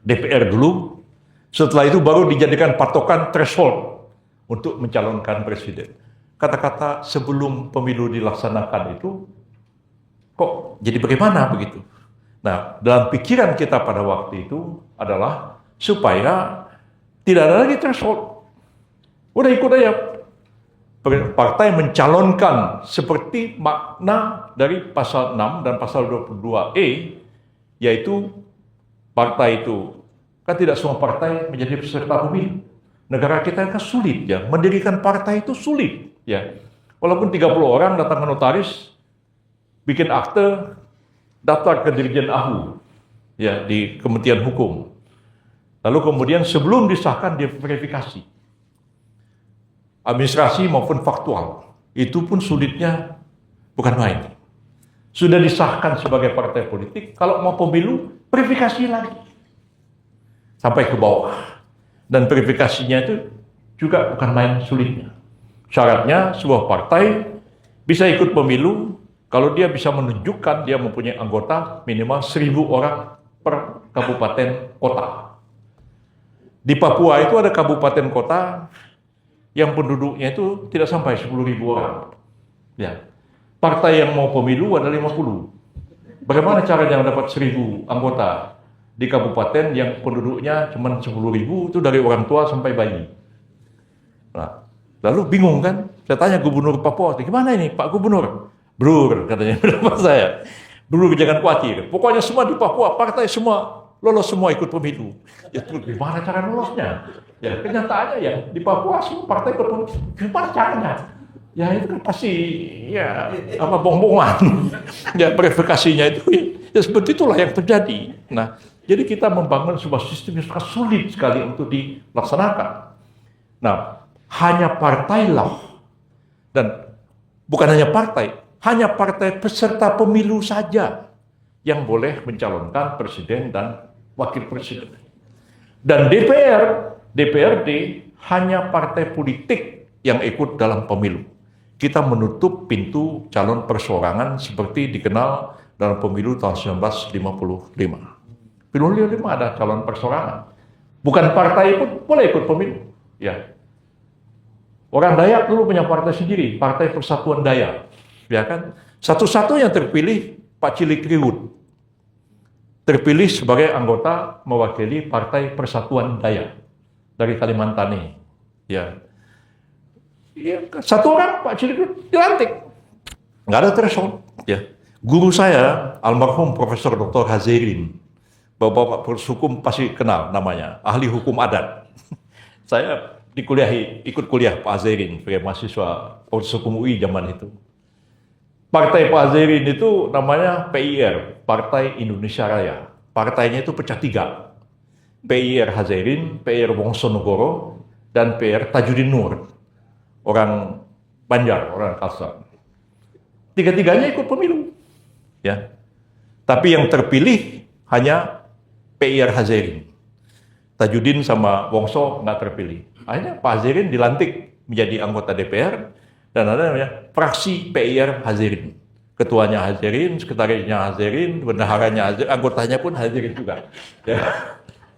DPR dulu, setelah itu baru dijadikan patokan threshold untuk mencalonkan presiden. Kata-kata sebelum pemilu dilaksanakan itu, kok jadi bagaimana begitu? Nah, dalam pikiran kita pada waktu itu adalah supaya tidak ada lagi threshold. Udah ikut aja. Partai mencalonkan seperti makna dari pasal 6 dan pasal 22E, yaitu partai itu, kan tidak semua partai menjadi peserta pemilu. Negara kita kan sulit ya, mendirikan partai itu sulit ya. Walaupun 30 orang datang ke notaris, bikin akte, daftar ke Dirjen AHU ya di Kementerian Hukum. Lalu kemudian sebelum disahkan dia verifikasi. Administrasi maupun faktual. Itu pun sulitnya bukan main. Sudah disahkan sebagai partai politik, kalau mau pemilu, verifikasi lagi. Sampai ke bawah. Dan verifikasinya itu juga bukan main sulitnya. Syaratnya sebuah partai bisa ikut pemilu kalau dia bisa menunjukkan dia mempunyai anggota minimal 1.000 orang per kabupaten kota. Di Papua itu ada kabupaten kota yang penduduknya itu tidak sampai 10.000 orang. Ya. Partai yang mau pemilu ada 50. Bagaimana caranya mendapat 1.000 anggota di kabupaten yang penduduknya cuma 10.000, itu dari orang tua sampai bayi. Nah, lalu bingung kan? Saya tanya Gubernur Papua, gimana ini Pak Gubernur? Brur, katanya pendapat saya. Brur, jangan khawatir. Pokoknya semua di Papua, partai semua lolos semua ikut pemilu. Ya, gimana cara lolosnya? Ya, kenyataannya ya di Papua semua partai ikut pemilu. Gimana caranya? Ya itu kan pasti ya apa bohong-bohongan. Ya verifikasinya itu ya seperti itulah yang terjadi. Nah, jadi kita membangun sebuah sistem yang sangat sulit sekali untuk dilaksanakan. Nah, hanya partailah, dan bukan hanya partai peserta pemilu saja yang boleh mencalonkan presiden dan wakil presiden. Dan DPRD hanya partai politik yang ikut dalam pemilu. Kita menutup pintu calon perseorangan seperti dikenal dalam pemilu tahun 1955. Pemilu 55 ada calon perseorangan. Bukan partai pun boleh ikut pemilu. Ya. Orang Dayak dulu punya partai sendiri, Partai Persatuan Dayak. Ya kan? Satu-satunya terpilih Pak Cilik Riwut. Terpilih sebagai anggota mewakili Partai Persatuan Dayak dari Kalimantan ini. Ya. Ya, satu orang Pak Cilik dilantik, nggak ada threshold. Ya, guru saya almarhum Profesor Dr. Hazerin, bapak hukum pasti kenal namanya, ahli hukum adat. Saya ikut kuliah Pak Hazerin sebagai mahasiswa hukum UI zaman itu. Partai Pak Hazerin itu namanya PIR, Partai Indonesia Raya. Partainya itu pecah 3, PIR Hazerin, PIR Wongsonegoro, dan PIR Tajudin Nur. Orang Banjar, orang Kalsel. Tiga-tiganya ikut pemilu. Ya. Tapi yang terpilih hanya PIR Hazerin. Tajudin sama Wongso nggak terpilih. Akhirnya Pak Hazerin dilantik menjadi anggota DPR, dan ada namanya fraksi PIR Hazerin. Ketuanya Hazerin, sekretarisnya Hazerin, bendaharanya Hazerin, anggotanya pun Hazerin juga.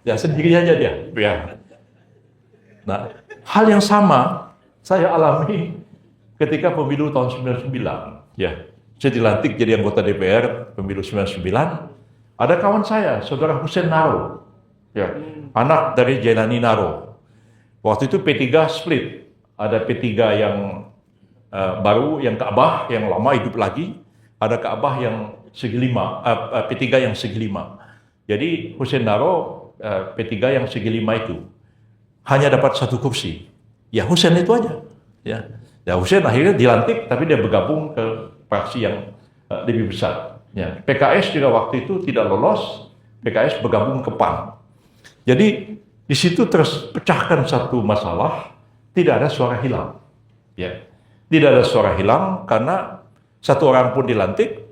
Ya sendiri aja dia. Ya. Nah, hal yang sama saya alami ketika pemilu tahun 99. Ya, saya dilantik jadi anggota DPR pemilu 99. Ada kawan saya, saudara Hussein Naro, ya, anak dari Jailani Naro. Waktu itu P3 split, ada P3 yang baru, yang Ka'bah, yang lama hidup lagi, ada Ka'bah yang segi lima, P3 yang segi lima. Jadi Hussein Naro P3 yang segi lima itu hanya dapat 1 kursi. Ya Hussein itu aja. Ya Hussein akhirnya dilantik, tapi dia bergabung ke fraksi yang lebih besar. Ya, PKS juga waktu itu tidak lolos, PKS bergabung ke PAN. Jadi di situ terus pecahkan satu masalah, tidak ada suara hilang. Ya, tidak ada suara hilang karena satu orang pun dilantik.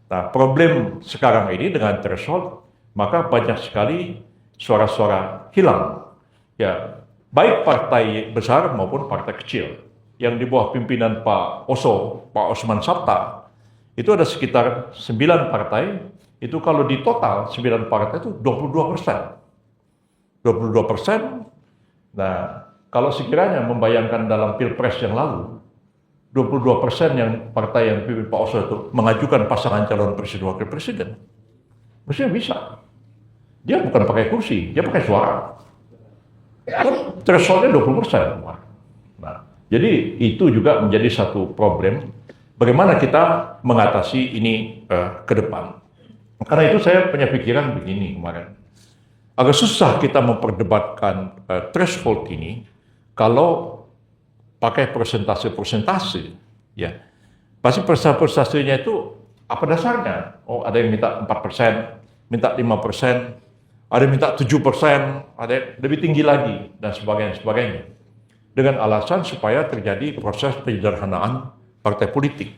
Nah, problem sekarang ini dengan threshold, maka banyak sekali suara-suara hilang. Ya, baik partai besar maupun partai kecil. Yang di bawah pimpinan Pak Oso, Pak Osman Sabta, itu ada sekitar 9 partai, itu kalau di total 9 partai itu 22%. 22%. Nah, kalau sekiranya membayangkan dalam Pilpres yang lalu, 22% yang partai yang dipimpin Pak Oso itu mengajukan pasangan calon presiden wakil presiden. Mestinya bisa. Dia bukan pakai kursi, dia pakai suara. Kan thresholdnya 20%. Nah, jadi itu juga menjadi satu problem bagaimana kita mengatasi ini ke depan. Karena itu saya punya pikiran begini kemarin. Agak susah kita memperdebatkan threshold ini kalau pakai persentase, ya. Pasti persentasenya itu apa dasarnya? Oh, ada yang minta 4%, minta 5%, ada yang minta 7%, ada yang lebih tinggi lagi, dan sebagainya. Dengan alasan supaya terjadi proses penyederhanaan partai politik.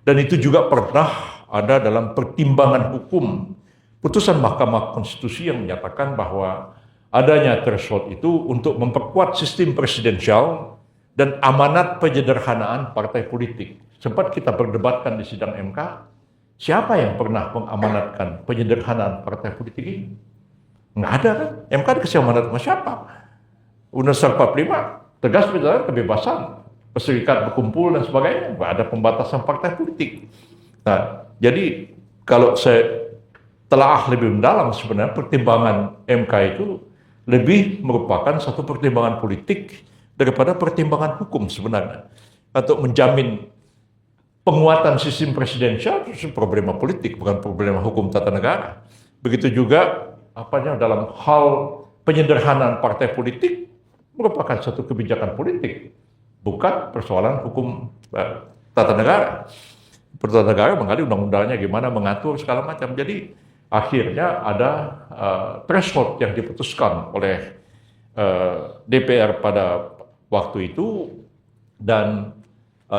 Dan itu juga pernah ada dalam pertimbangan hukum putusan Mahkamah Konstitusi yang menyatakan bahwa adanya threshold itu untuk memperkuat sistem presidensial dan amanat penyederhanaan partai politik. Sempat kita berdebatkan di sidang MK, siapa yang pernah mengamanatkan penyederhanaan partai politik ini? Nggak ada kan? MK dikasih amanat sama siapa? Undang-Undang 45 tegas bicara kebebasan berserikat, berkumpul dan sebagainya. Nggak ada pembatasan partai politik. Nah, jadi kalau saya telah lebih mendalam sebenarnya pertimbangan MK itu lebih merupakan satu pertimbangan politik daripada pertimbangan hukum sebenarnya. Untuk menjamin penguatan sistem presidensial itu problema politik, bukan problema hukum tata negara. Begitu juga dalam hal penyederhanaan partai politik merupakan satu kebijakan politik, bukan persoalan hukum tata negara. Tata negara mengenai undang-undangnya gimana mengatur segala macam. Jadi akhirnya ada threshold yang diputuskan oleh DPR pada waktu itu, dan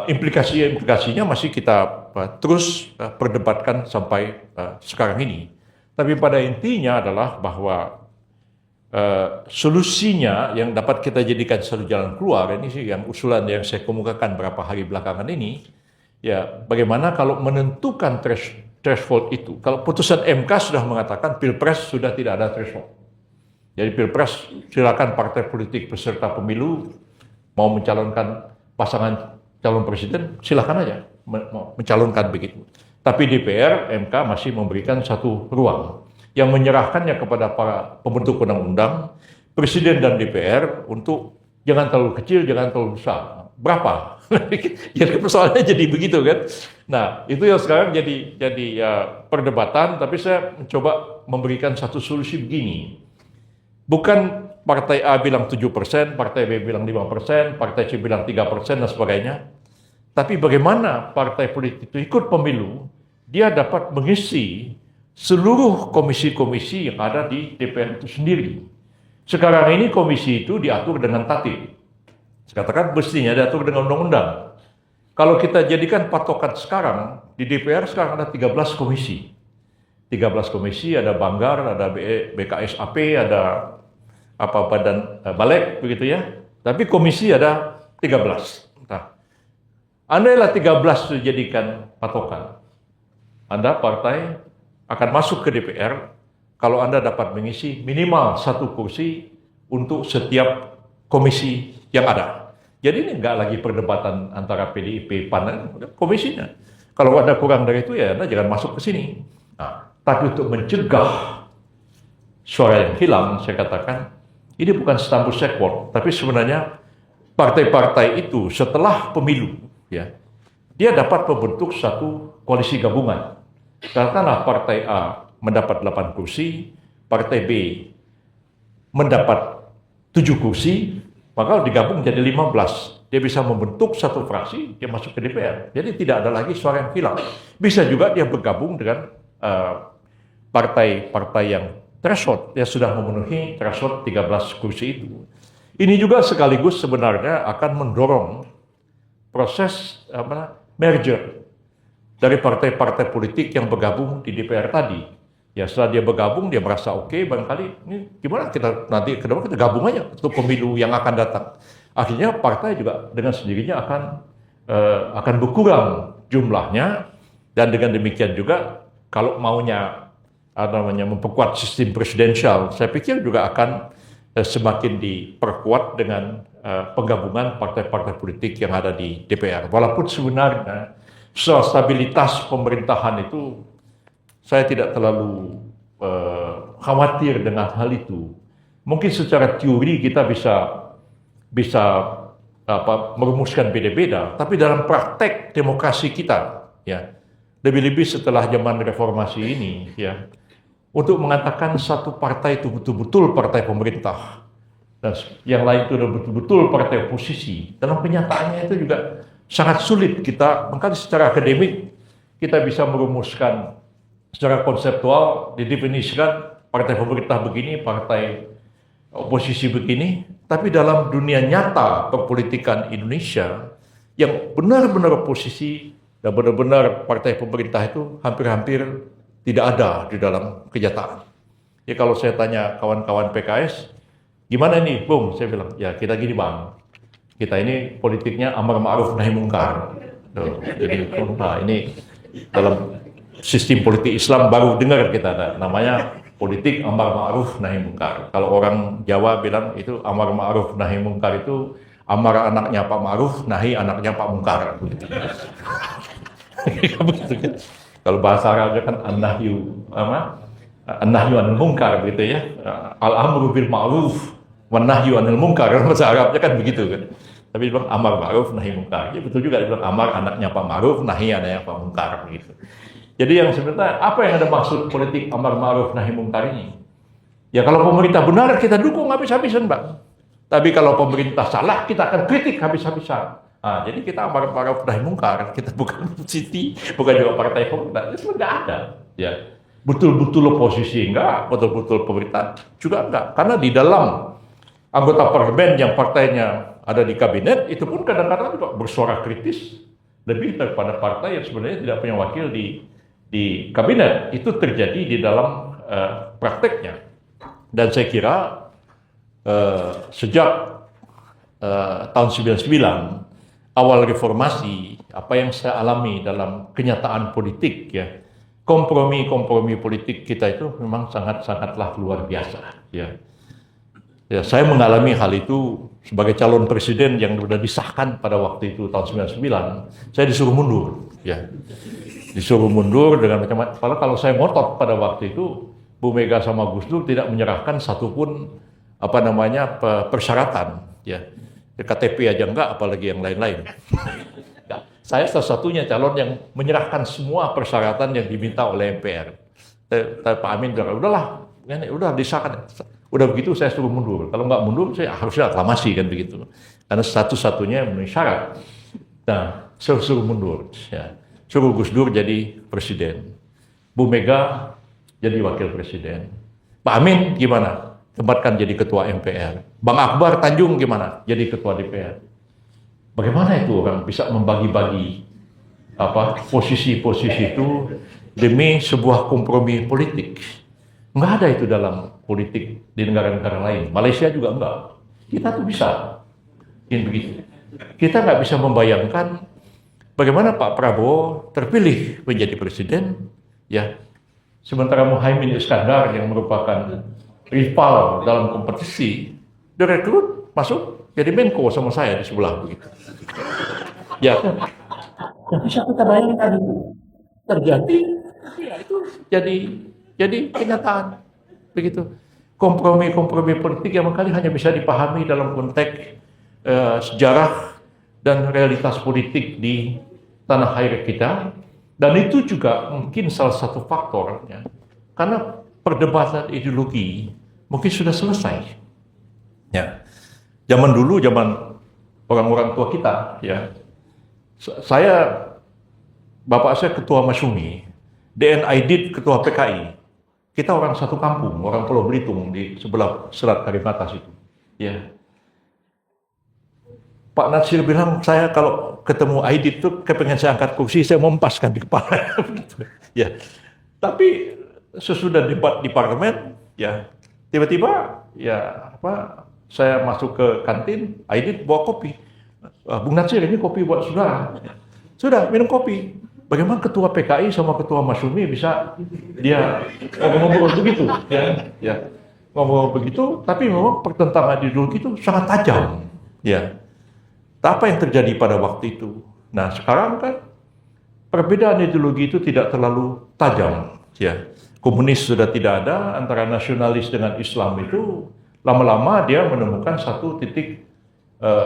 implikasinya masih kita terus perdebatkan sampai sekarang ini. Tapi pada intinya adalah bahwa solusinya yang dapat kita jadikan satu jalan keluar, ini sih yang usulan yang saya kemukakan beberapa hari belakangan ini, ya bagaimana kalau menentukan threshold itu. Kalau putusan MK sudah mengatakan Pilpres sudah tidak ada threshold. Jadi Pilpres silakan partai politik peserta pemilu mau mencalonkan pasangan calon presiden, silakan aja mencalonkan begitu. Tapi DPR, MK masih memberikan satu ruang yang menyerahkannya kepada para pembentuk undang-undang, presiden dan DPR untuk jangan terlalu kecil, jangan terlalu besar. Berapa? Jadi persoalannya jadi begitu kan. Nah, itu yang sekarang jadi perdebatan, tapi saya mencoba memberikan satu solusi begini. Bukan partai A bilang 7%, partai B bilang 5%, partai C bilang 3% dan sebagainya. Tapi bagaimana partai politik itu ikut pemilu, dia dapat mengisi seluruh komisi-komisi yang ada di DPR itu sendiri. Sekarang ini komisi itu diatur dengan tatib. Saya katakan mestinya diatur dengan undang-undang. Kalau kita jadikan patokan sekarang, di DPR sekarang ada 13 komisi. 13 komisi, ada Banggar, ada BKSAP, ada badan Balek, begitu ya. Tapi komisi ada 13. Nah, andailah 13 dijadikan patokan, Anda partai akan masuk ke DPR kalau Anda dapat mengisi minimal 1 kursi untuk setiap komisi yang ada. Jadi ini nggak lagi perdebatan antara PDIP, PAN, komisinya. Kalau ada kurang dari itu ya Anda jangan masuk ke sini. Nah, tapi untuk mencegah suara yang hilang, saya katakan ini bukan stambus sektor, tapi sebenarnya partai-partai itu setelah pemilu, ya, dia dapat membentuk satu koalisi gabungan. Katakanlah partai A mendapat 8 kursi, partai B mendapat 7 kursi, maka digabung jadi 15. Dia bisa membentuk satu fraksi, dia masuk ke DPR. Jadi tidak ada lagi suara yang hilang. Bisa juga dia bergabung dengan partai-partai yang threshold, dia sudah memenuhi threshold 13 kursi itu. Ini juga sekaligus sebenarnya akan mendorong proses merger dari partai-partai politik yang bergabung di DPR tadi. Ya setelah dia bergabung, dia merasa oke, barangkali ini gimana kita nanti ke depan kita gabung aja untuk pemilu yang akan datang. Akhirnya partai juga dengan sendirinya akan berkurang jumlahnya, dan dengan demikian juga kalau maunya memperkuat sistem presidensial, saya pikir juga akan semakin diperkuat dengan penggabungan partai-partai politik yang ada di DPR. Walaupun sebenarnya soal stabilitas pemerintahan itu saya tidak terlalu khawatir dengan hal itu. Mungkin secara teori kita bisa merumuskan beda-beda, tapi dalam praktek demokrasi kita, ya lebih-lebih setelah zaman reformasi ini, ya untuk mengatakan satu partai itu betul-betul partai pemerintah dan yang lain itu betul-betul partai oposisi, dalam kenyataannya itu juga sangat sulit kita. Makanya secara akademik kita bisa merumuskan secara konseptual, didefinisikan partai pemerintah begini, partai oposisi begini, tapi dalam dunia nyata perpolitikan Indonesia yang benar-benar oposisi dan benar-benar partai pemerintah itu hampir-hampir tidak ada di dalam kenyataan. Ya kalau saya tanya kawan-kawan PKS, gimana nih Bung? Saya bilang, ya kita gini Bang, kita ini politiknya amar ma'ruf nahi mungkar. Jadi ini dalam sistem politik Islam baru dengar kita, namanya politik amar ma'ruf nahi mungkar. Kalau orang Jawa bilang itu amar ma'ruf nahi mungkar itu amar anaknya Pak Ma'ruf, nahi anaknya Pak Mungkar. Kalau bahasa Arabnya kan an-nahyu anil mungkar begitu ya. Al-amru bil ma'ruf wan nahyu anil mungkar. Bahasa Arabnya kan begitu kan. Tapi dia bilang amar ma'ruf nahi mungkar. Ya betul juga dia bilang amar anaknya Pak Ma'ruf, nahi anaknya Pak Mungkar begitu. Jadi yang sebenarnya apa yang ada maksud politik amar ma'ruf nahi mungkar ini? Ya kalau pemerintah benar kita dukung habis-habisan, Bang. Tapi kalau pemerintah salah kita akan kritik habis-habisan. Nah, jadi kita amar ma'ruf nahi mungkar, kita bukan Siti, bukan juga partai pemerintah. Itu enggak ada. Ya. Betul-betul oposisi enggak, betul-betul pemerintah juga enggak. Karena di dalam anggota parlemen yang partainya ada di kabinet itu pun kadang-kadang juga bersuara kritis lebih daripada partai yang sebenarnya tidak punya wakil di kabinet. Itu terjadi di dalam prakteknya. Dan saya kira sejak tahun 99 awal reformasi, apa yang saya alami dalam kenyataan politik, ya kompromi-kompromi politik kita itu memang sangatlah luar biasa. Ya, saya mengalami hal itu sebagai calon presiden yang sudah disahkan pada waktu itu tahun 99. Saya disuruh mundur, ya disuruh mundur dengan macam-macam. Kalau saya ngotot pada waktu itu, Bu Mega sama Gus Dur tidak menyerahkan satupun persyaratan, ya. KTP aja enggak, apalagi yang lain-lain. Saya salah satunya calon yang menyerahkan semua persyaratan yang diminta oleh MPR. Pak Amin bilang, udah disahkan. Udah begitu saya suruh mundur. Kalau nggak mundur, saya harusnya aklamasi kan begitu. Karena satu-satunya memenuhi syarat. Nah, saya suruh mundur. Ya. Suruh Gus Dur jadi presiden. Bu Mega jadi wakil presiden. Pak Amin gimana? Tempatkan jadi ketua MPR. Bang Akbar Tanjung gimana? Jadi ketua DPR. Bagaimana itu orang bisa membagi-bagi posisi-posisi itu demi sebuah kompromi politik? Nggak ada itu dalam politik di negara-negara lain. Malaysia juga enggak. Kita tuh bisa. Begitu. Kita nggak bisa membayangkan bagaimana Pak Prabowo terpilih menjadi presiden, ya. Sementara Muhaimin Iskandar yang merupakan rival dalam kompetisi direkrut masuk jadi Menko sama saya di sebelah begitu. Ya, yang bisa kita bayangkan itu terjadi, ya itu jadi kenyataan begitu. Kompromi-kompromi politik yang kali hanya bisa dipahami dalam konteks sejarah dan realitas politik di tanah air kita, dan itu juga mungkin salah satu faktornya karena perdebatan ideologi mungkin sudah selesai. Ya, zaman dulu, zaman orang-orang tua kita, ya, bapak saya ketua Masyumi, DN Aidit ketua PKI. Kita orang satu kampung, orang Pulau Belitung di sebelah Selat Kalimantan itu. Ya, Pak Natsir bilang saya kalau ketemu Aidit tuh kepengen saya angkat kursi, saya mempaskan di kepala. Ya. Tapi sesudah debat di parlemen, ya tiba-tiba ya saya masuk ke kantin, Aidit bawa kopi. Bung Natsir, ini kopi buat saudara. Sudah minum kopi. Bagaimana ketua PKI sama ketua Masyumi bisa dia ngomong-ngomong begitu, ya ngomong begitu, tapi memang pertentangan ideologi itu sangat tajam, ya. Apa yang terjadi pada waktu itu? Nah, sekarang kan perbedaan ideologi itu tidak terlalu tajam, ya. Komunis sudah tidak ada, antara nasionalis dengan Islam itu lama-lama dia menemukan satu titik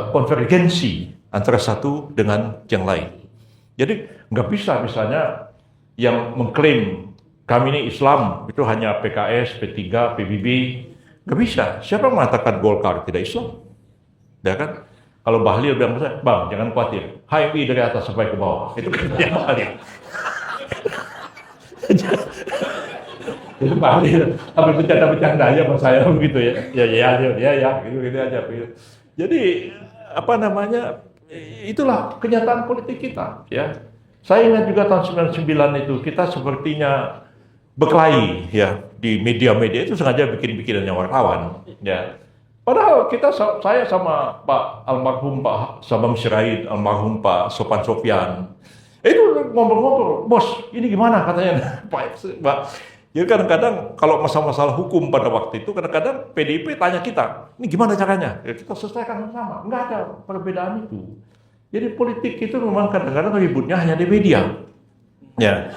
konvergensi antara satu dengan yang lain. Jadi nggak bisa misalnya yang mengklaim kami ini Islam itu hanya PKS, P3, PBB, nggak bisa. Siapa yang mengatakan Golkar tidak Islam? Ya kan? Kalau Bahlil bilang, Bang jangan khawatir, HMI dari atas sampai ke bawah. Itu kan dia Bahlil. Itu Bahlil, sampai bercanda-bercanda aja sama saya begitu ya. Ya, gitu aja. Jadi itulah kenyataan politik kita, ya. Saya ingat juga tahun 99 itu kita sepertinya berkelahi, ya, di media-media itu sengaja bikin-bikinannya wartawan, ya. Padahal saya sama Pak almarhum Pak Sabam Sirait, almarhum Pak Sopan Sofyan, itu ngobrol-ngobrol, bos, ini gimana katanya, Pak. Jadi kadang-kadang kalau masalah hukum pada waktu itu, kadang-kadang PDIP tanya kita, ini gimana caranya? Ya, kita selesaikan sama, nggak ada perbedaan itu. Jadi politik itu memang kadang-kadang ributnya hanya di media. Ya,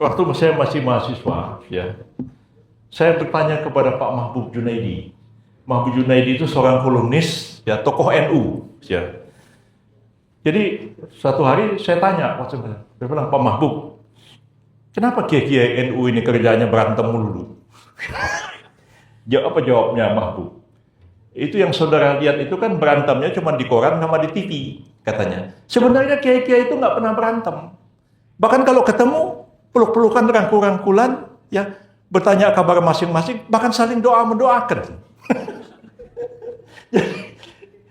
waktu saya masih mahasiswa, ya, saya bertanya kepada Pak Mahbub Junaidi. Mahbub Junaidi itu seorang kolumnis, ya, tokoh NU, ya. Jadi suatu hari saya tanya, saya bilang, Pak Mahbub, kenapa kiai-kiai NU ini kerjanya berantem mulu? Apa jawabnya Mahbub? Itu yang saudara lihat itu kan berantemnya cuma di koran sama di TV, katanya. Sebenarnya kiai-kiai itu nggak pernah berantem. Bahkan kalau ketemu, peluk-pelukan, rangkul-rangkulan, ya, bertanya kabar masing-masing, bahkan saling mendoakan. Jadi,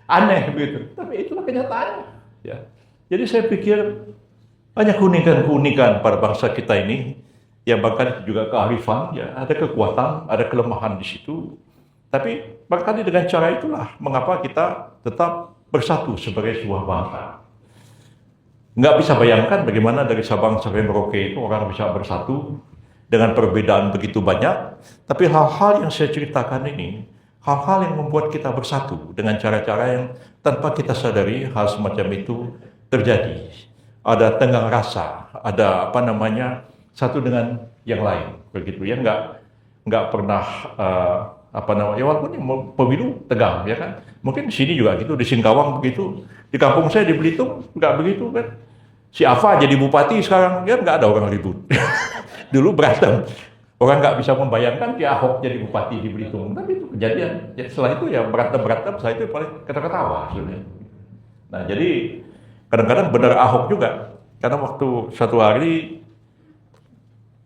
aneh begitu. Tapi itulah kenyataannya. Ya. Jadi saya pikir banyak keunikan-keunikan pada bangsa kita ini, yang bahkan juga kearifan, ya, ada kekuatan, ada kelemahan di situ. Tapi barangkali dengan cara itulah mengapa kita tetap bersatu sebagai sebuah bangsa. Nggak bisa bayangkan bagaimana dari Sabang sampai Merauke itu orang bisa bersatu dengan perbedaan begitu banyak. Tapi hal-hal yang saya ceritakan ini, hal-hal yang membuat kita bersatu dengan cara-cara yang tanpa kita sadari hal semacam itu terjadi. Ada tenggang rasa, ada satu dengan yang lain, begitu ya, nggak pernah ya walaupun pemilu tegang, ya kan. Mungkin di sini juga gitu, di Singkawang begitu, di kampung saya di Belitung nggak begitu kan. Si Afa jadi bupati sekarang, ya nggak ada orang ribut. Dulu berantem, orang nggak bisa membayangkan si Ahok jadi bupati di Belitung, tapi itu kejadian. Jadi setelah itu ya berantem, setelah itu paling ketawa sebenarnya. Nah jadi kadang-kadang benar Ahok juga, karena waktu satu hari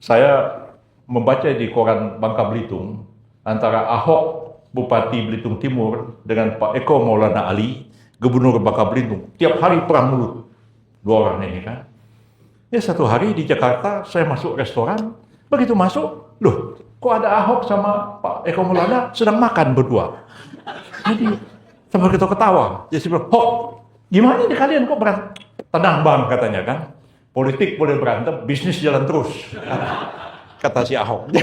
saya membaca di koran Bangka Belitung, antara Ahok, Bupati Belitung Timur, dengan Pak Eko Maulana Ali, Gubernur Bangka Belitung. Tiap hari perang mulut, dua orang ini kan. Ya satu hari di Jakarta, saya masuk restoran, begitu masuk, loh, kok ada Ahok sama Pak Eko Maulana sedang makan berdua. Jadi, sampai kita ketawa. Jadi saya bilang, Hok, gimana ini kalian kok berantem? Tenang bang, katanya kan. Politik boleh berantem, bisnis jalan terus. Kata si Ahok.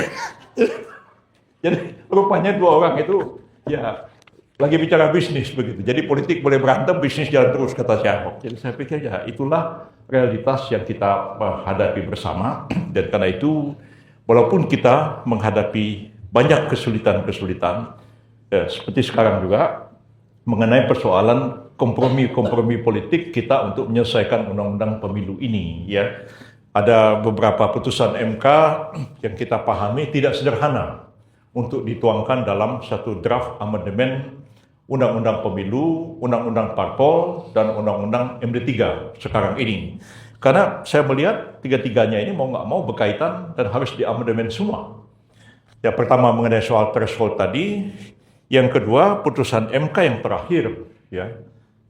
Jadi rupanya dua orang itu ya lagi bicara bisnis begitu. Jadi politik boleh berantem, bisnis jalan terus, kata si Ahok. Jadi saya pikir ya itulah realitas yang kita hadapi bersama. Dan karena itu walaupun kita menghadapi banyak kesulitan-kesulitan, seperti sekarang juga mengenai persoalan kompromi politik kita untuk menyelesaikan undang-undang pemilu ini, ya. Ada beberapa putusan MK yang kita pahami tidak sederhana untuk dituangkan dalam satu draft amandemen Undang-Undang Pemilu, Undang-Undang Parpol, dan Undang-Undang MD3 sekarang ini. Karena saya melihat tiga-tiganya ini mau nggak mau berkaitan dan harus diamandemen semua. Yang pertama mengenai soal threshold tadi, yang kedua putusan MK yang terakhir, ya,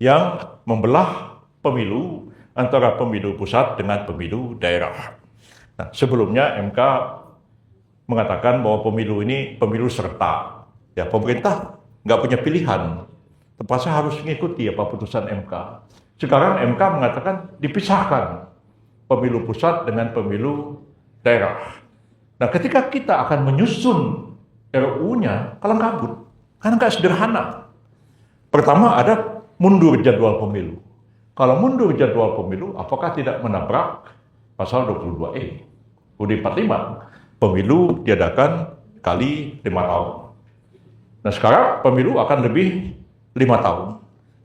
yang membelah pemilu antara pemilu pusat dengan pemilu daerah. Nah, sebelumnya MK mengatakan bahwa pemilu ini pemilu serta. Ya, pemerintah nggak punya pilihan, terpaksa harus mengikuti apa putusan MK. Sekarang MK mengatakan dipisahkan pemilu pusat dengan pemilu daerah. Nah, ketika kita akan menyusun RUU-nya, kalang kabut, karena nggak sederhana. Pertama ada mundur jadwal pemilu. Kalau mundur jadwal pemilu, apakah tidak menabrak pasal 22E? UUD 45, pemilu diadakan kali 5 tahun. Nah, sekarang pemilu akan lebih 5 tahun.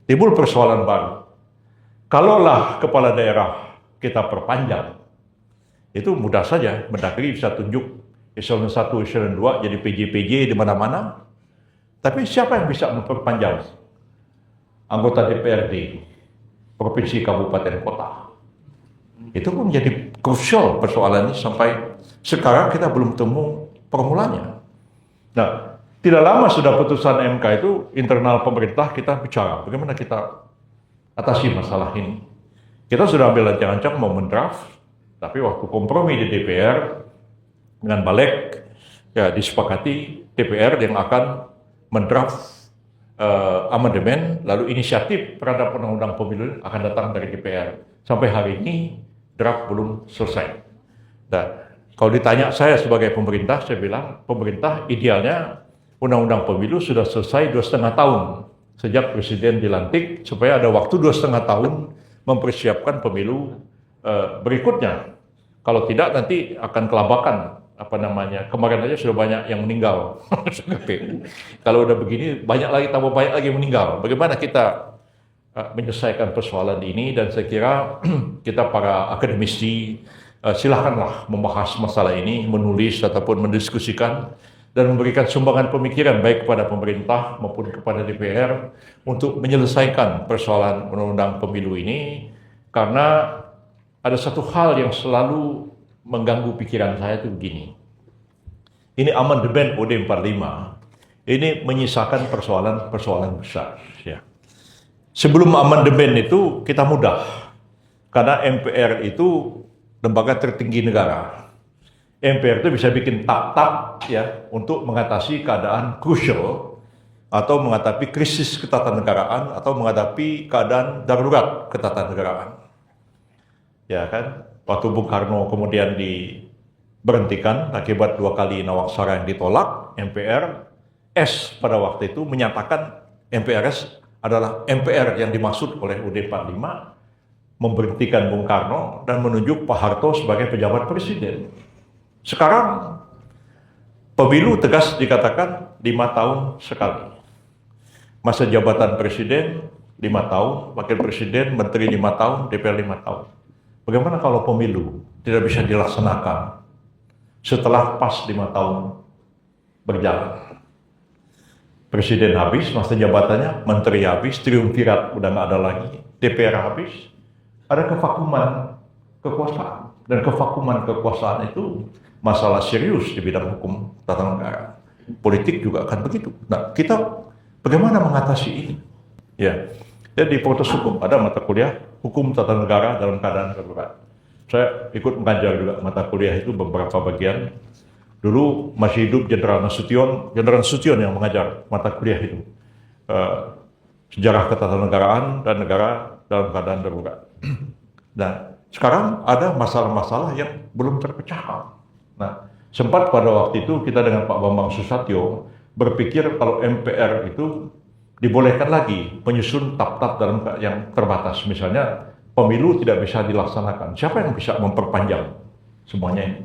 Timbul persoalan baru. Kalaulah kepala daerah kita perpanjang, itu mudah saja, Mendagri bisa tunjuk eselon 1, eselon 2 jadi PJ-PJ di mana-mana. Tapi siapa yang bisa memperpanjang? Anggota DPRD, provinsi, kabupaten, kota. Itu pun menjadi krusial persoalan ini sampai sekarang kita belum temu formulanya. Nah, tidak lama sudah putusan MK itu, internal pemerintah kita bicara bagaimana kita atasi masalah ini. Kita sudah ambil ancang-ancang mau mendraft, tapi waktu kompromi di DPR dengan Balik, ya disepakati DPR yang akan mendraft amandemen, lalu inisiatif terhadap undang-undang pemilu akan datang dari DPR. Sampai hari ini draft belum selesai. Dan kalau ditanya saya sebagai pemerintah, saya bilang pemerintah idealnya undang-undang pemilu sudah selesai 2,5 tahun sejak presiden dilantik, supaya ada waktu 2,5 tahun mempersiapkan pemilu berikutnya. Kalau tidak nanti akan kelabakan, kemarin aja sudah banyak yang meninggal. Kalau udah begini banyak lagi, tambah banyak lagi meninggal. Bagaimana kita menyelesaikan persoalan ini? Dan saya kira kita para akademisi silakanlah membahas masalah ini, menulis ataupun mendiskusikan dan memberikan sumbangan pemikiran baik kepada pemerintah maupun kepada DPR untuk menyelesaikan persoalan undang-undang pemilu ini. Karena ada satu hal yang selalu mengganggu pikiran saya itu begini. Ini amandemen UUD 45, ini menyisakan persoalan besar. Ya. Sebelum amandemen itu kita mudah, karena MPR itu lembaga tertinggi negara. MPR itu bisa bikin tap-tap ya untuk mengatasi keadaan krusial atau menghadapi krisis ketatanegaraan atau menghadapi keadaan darurat ketatanegaraan. Ya kan, waktu Bung Karno kemudian diberhentikan akibat 2 kali Nawaksara yang ditolak, MPR S pada waktu itu menyatakan MPRS adalah MPR yang dimaksud oleh UUD 45, memberhentikan Bung Karno dan menunjuk Pak Harto sebagai pejabat presiden. Sekarang pemilu tegas dikatakan 5 tahun sekali. Masa jabatan presiden 5 tahun, wakil presiden, menteri 5 tahun, DPR 5 tahun. Bagaimana kalau pemilu tidak bisa dilaksanakan setelah pas 5 tahun berjalan? Presiden habis masa jabatannya, menteri habis, triumvirat udah nggak ada lagi, DPR habis, ada kevakuman kekuasaan. Dan kevakuman kekuasaan itu masalah serius di bidang hukum tata negara. Politik juga akan begitu. Nah, kita bagaimana mengatasi ini? Ya, jadi di Fakultas Hukum ada mata kuliah Hukum Tata Negara dalam Keadaan Darurat. Saya ikut mengajar juga mata kuliah itu beberapa bagian. Dulu masih hidup Jenderal Nasution yang mengajar mata kuliah itu. Sejarah ketatanegaraan dan negara dalam keadaan darurat. Nah, sekarang ada masalah-masalah yang belum terpecahkan. Nah, sempat pada waktu itu kita dengan Pak Bambang Susatyo berpikir kalau MPR itu dibolehkan lagi menyusun tap-tap dalam yang terbatas. Misalnya pemilu tidak bisa dilaksanakan. Siapa yang bisa memperpanjang semuanya ini?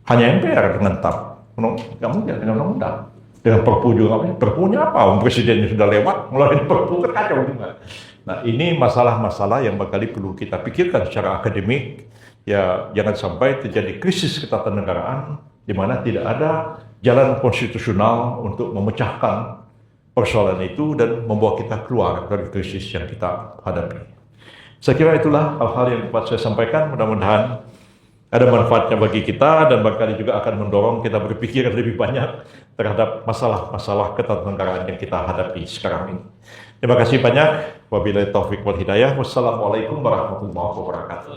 Hanya MPR dengan tap. Nggak mungkin dengan undang-undang. Dengan perpu juga nggak mungkin. Perpunya apa? Presidennya sudah lewat, ngeluarin perpu kan kacau juga. Nah, ini masalah-masalah yang bakal perlu kita pikirkan secara akademik. Ya, jangan sampai terjadi krisis ketatanegaraan di mana tidak ada jalan konstitusional untuk memecahkan persoalan itu dan membawa kita keluar dari krisis yang kita hadapi. Saya kira itulah hal-hal yang dapat saya sampaikan. Mudah-mudahan ada manfaatnya bagi kita dan barangkali juga akan mendorong kita berpikir lebih banyak terhadap masalah-masalah ketatanegaraan yang kita hadapi sekarang ini. Terima kasih banyak. Wabillahi taufik wal hidayah. Wassalamualaikum warahmatullahi wabarakatuh.